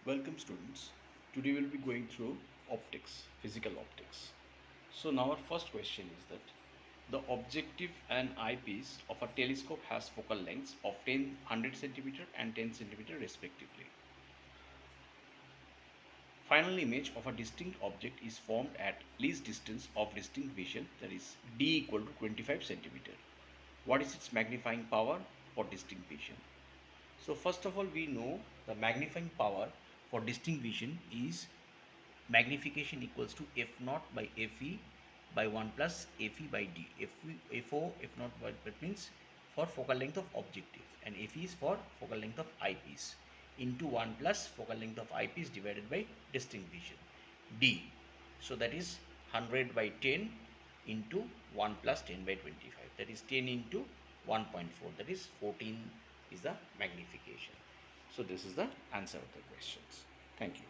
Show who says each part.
Speaker 1: Welcome students. Today we'll be going through optics, physical optics. So now our first question is that the objective and eyepiece of a telescope has focal lengths of 100 centimeter and 10 centimeter respectively. Final image of a distinct object is formed at least distance of distinct vision, that is d equal to 25 centimeter. What is its magnifying power for distinct vision? So first of all, we know the magnifying power for distinct vision is magnification equals to f naught by fe by 1 plus fe by d. Fo f naught, that means for focal length of objective, and fe is for focal length of eyepiece, into 1 plus focal length of eyepiece divided by distinct vision, d. So that is 100 by 10 into 1 plus 10 by 25, that is 10 into 1.4, that is 14 is the magnification. So this is the answer of the questions. Thank you.